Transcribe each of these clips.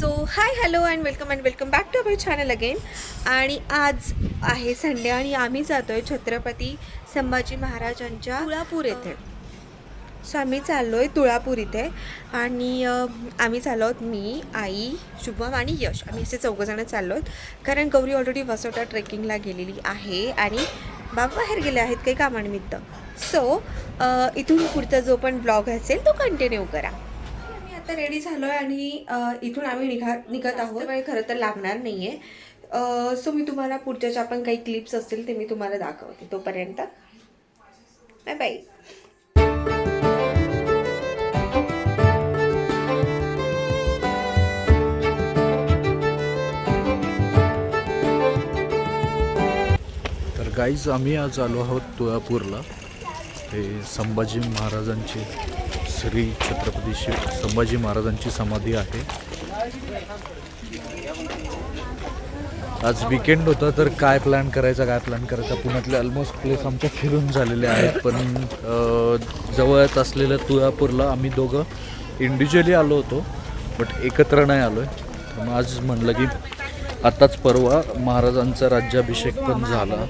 So hi hello and welcome back to our channel again. आणि आज आहे Sunday आणि आम्ही जातो आहे छत्रपती संभाजी महाराजांच्या तुळापूर येथे. सो आम्ही चाललो आहे तुळापूर इथे आणि आम्ही चाललो आहोत मी, आई, शुभम आणि यश. आम्ही असे चौघंजणं चाललो आहेत कारण गौरी ऑलरेडी वसोटा ट्रेकिंगला गेलेली आहे आणि बाबा बाहेर गेले आहेत काही कामानिमित्त. सो इथून पुढचा जो पण ब्लॉग असेल तो कंटिन्यू करा. आता रेडी झालो आहे आणि इथून आम्ही निघत आहोत. वेळ खरं तर लागणार नाही आहे. सो मी तुम्हाला पुढच्या ज्या पण काही क्लिप्स असतील ते मी तुम्हाला दाखवते. तोपर्यंत बाय बाय. तर गाईज आम्ही आज आलो आहोत तुळापूरला. हे संभाजी महाराजांची श्री छत्रपती संभाजी महाराजांची समाधी आहे. आज विकेंड होता तर काय प्लॅन करायचा पुण्यातले ऑलमोस्ट प्लेस आमच्या फिरून झालेले आहेत. पण जवळच असलेल्या तुळापूरला आम्ही दोघं इंडिव्हिज्युअली आलो होतो बट एकत्र नाही आलो आहे. तर मग आज म्हणलं की आत्ताच परवा महाराजांचा राज्याभिषेक पण झाला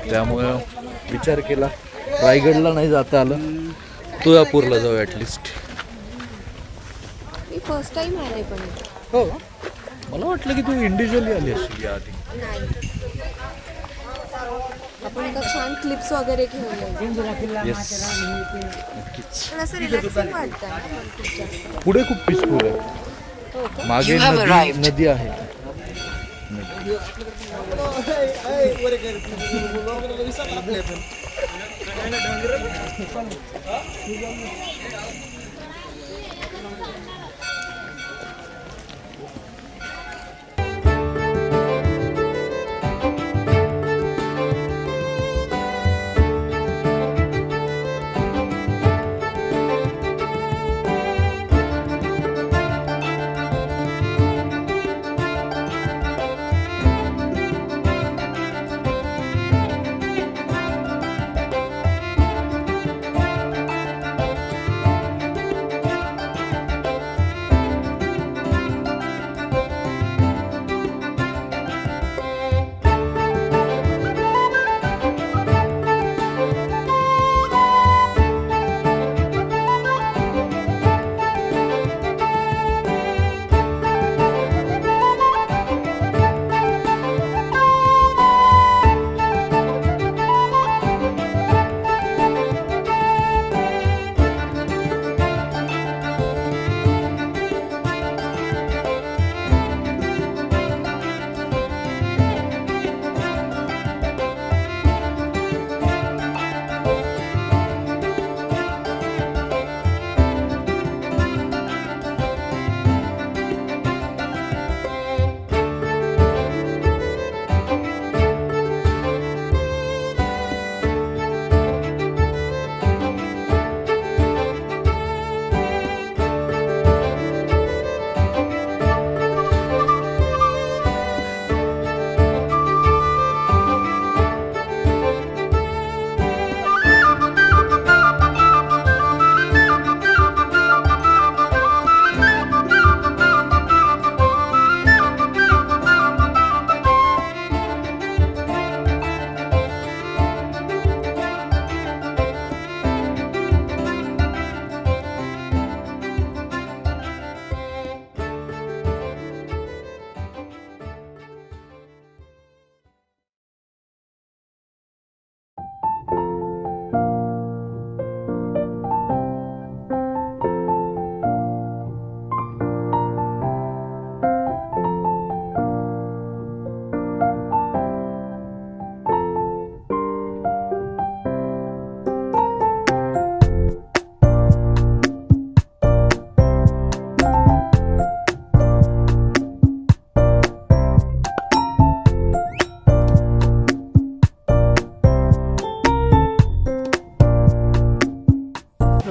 त्यामुळं विचार केला रायगडला नाही जाता आलं, तुळापूरला जाऊ ॲटलिस्ट. मी फर्स्ट टाइम आले पण हो, मला वाटलं की तू इंडिव्हिज्युअली आली असेल या आधी. आपण एका छान क्लिप्स वगैरे घेऊया. येस, नक्कीच. पण असं रिलॅक्सिंग वाटतं. पुढे खूप पीसफुल आहे. मागे नदी आहे.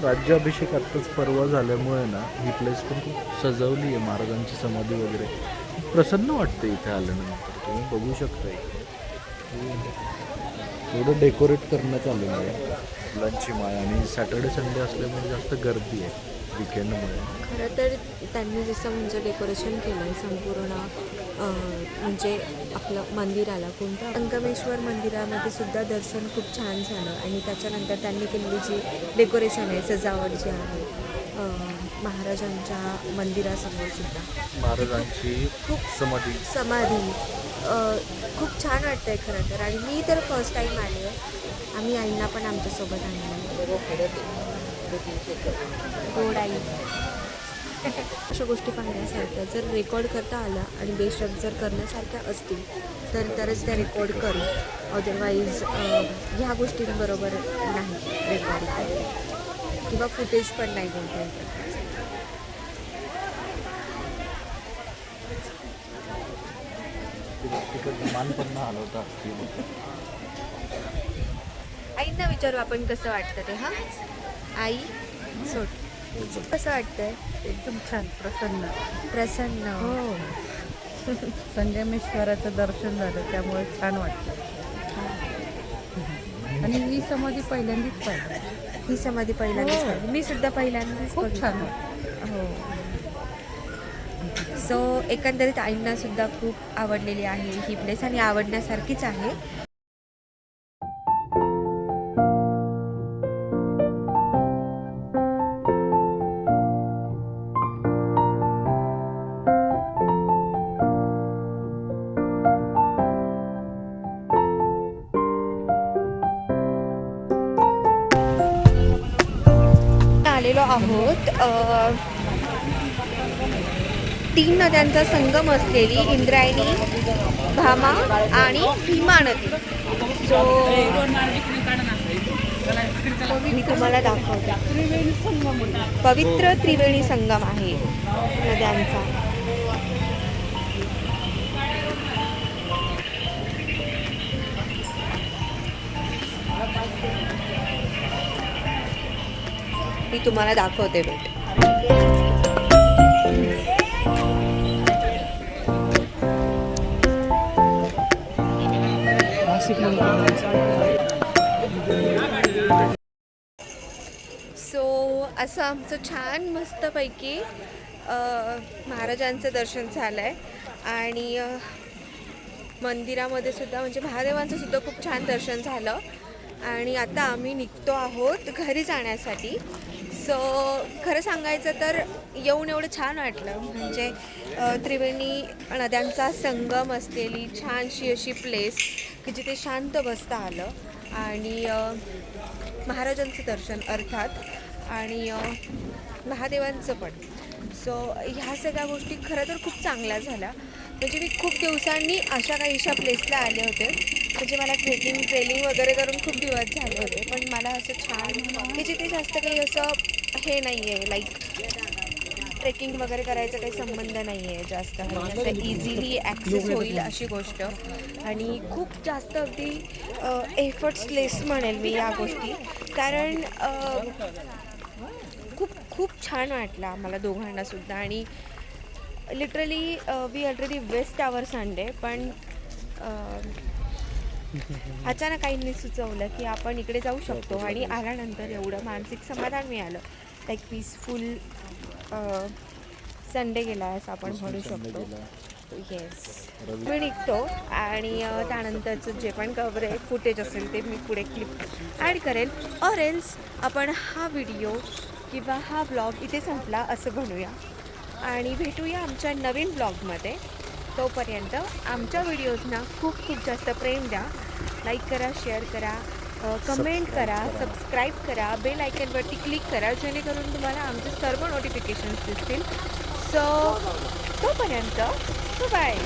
राज्याभिषेक आत्ताच परवा झाल्यामुळे ना ही प्लेस पण खूप सजवली आहे. महाराजांची समाधी वगैरे प्रसन्न वाटते इथे आल्यानंतर. तुम्ही बघू शकता थोडं डेकोरेट करण्यात आलेलं आहे फुलांची माळ. आणि सॅटर्डे संडे असल्यामुळे जास्त गर्दी आहे. विकेंडमुळे. खरं तर त्यांनी जसं म्हणजे डेकोरेशन केलं आहे संपूर्ण म्हणजे आपलं मंदिराला कोणतं संगमेश्वर मंदिरामध्ये सुद्धा दर्शन खूप छान झालं आणि त्याच्यानंतर त्यांनी केलेली जी डेकोरेशन आहे सजावट जी आहे महाराजांच्या मंदिरासमोर सुद्धा महाराजांची खूप समाधी खूप छान वाटतं आहे खरं तर. आणि मी तर फर्स्ट टाईम आले आहे. आम्ही आईंना पण आमच्यासोबत आणलं गोड आई. अशा गोष्टी पाहण्यासारख्या जर रेकॉर्ड करता आल्या आणि बेशक जर करण्यासारख्या असतील तरच त्या रेकॉर्ड करू. अदरवाईज ह्या गोष्टींबरोबर नाही रेकॉर्ड किंवा फुटेज पण नाही बोलता येत. मान पण आलं होतं. आईंना विचारू आपण कसं वाटतं ते. हां आई सोड कसं वाटतंय? एकदम छान, प्रसन्न. हो. संगमेश्वराचं दर्शन झालं त्यामुळे छान वाटतं. आणि ही समाधी पहिल्यांदाच पाहिली. ही समाधी पहिल्यांदाच हो. पाहिली. मी सुद्धा पहिल्यांदाच खूप बघितली. छान वाटतं. हो. सो एकंदरीत आईंना सुद्धा खूप आवडलेली आहे ही प्लेस आणि आवडण्यासारखीच आहे. आलेलो आहोत 3 नद्यांचा संगम असलेली इंद्रायणी, भामा आणि भीमा नदी. सो मी तुम्हाला दाखवते. पवित्र त्रिवेणी संगम आहे नद्यांचा. मी तुम्हाला दाखवते बेट. सो असं आमचं छान मस्तपैकी महाराजांचं दर्शन झालं आहे आणि मंदिरामध्ये सुद्धा म्हणजे महादेवांचं सुद्धा खूप छान दर्शन झालं आणि आता आम्ही निघतो आहोत घरी जाण्यासाठी. सो खरं सांगायचं तर येऊन एवढं छान वाटलं म्हणजे त्रिवेणी नद्यांचा संगम असलेली छानशी अशी प्लेस की जिथे शांत बसता आलं आणि महाराजांचं दर्शन अर्थात आणि महादेवांचं पण. सो ह्या सगळ्या गोष्टी खरं तर खूप चांगल्या झाल्या. म्हणजे मी खूप दिवसांनी अशा काहीशा प्लेसला आले होते म्हणजे मला ट्रेनिंग वगैरे करून खूप दिवस झाले होते पण मला असं छान की जिथे जास्त काही असं हे नाही आहे लाईक ट्रेकिंग वगैरे करायचा काही संबंध नाही आहे जास्त आणि असं इझिली ॲक्सेस होईल अशी गोष्ट आणि खूप जास्त अगदी एफर्ट्सलेस म्हणेल मी या गोष्टी कारण खूप छान वाटलं आम्हाला दोघांना सुद्धा. आणि literally we already waste our Sunday पण अचानक आईंनी सुचवलं की आपण इकडे जाऊ शकतो आणि आल्यानंतर एवढं मानसिक समाधान मिळालं लाईक पीसफुल संडे गेला असं आपण म्हणू शकतो. येस मी निघतो आणि त्यानंतरचं जे पण कव्हरेज फुटेज असेल ते मी पुढे क्लिप ॲड करेल ऑर एल्स आपण हा व्हिडिओ किंवा हा ब्लॉग इथे संपला असं म्हणूया आणि भेटूया आमच्या नवीन ब्लॉगमध्ये. तोपर्यंत आमच्या व्हिडिओजना खूप जास्त प्रेम द्या. लाईक करा, शेअर करा, कमेंट करा, सबस्क्राईब करा, बेल आयकनवरती क्लिक करा जेणेकरून तुम्हाला आमचे सर्व नोटिफिकेशन्स दिसतील. सो तोपर्यंत बाय.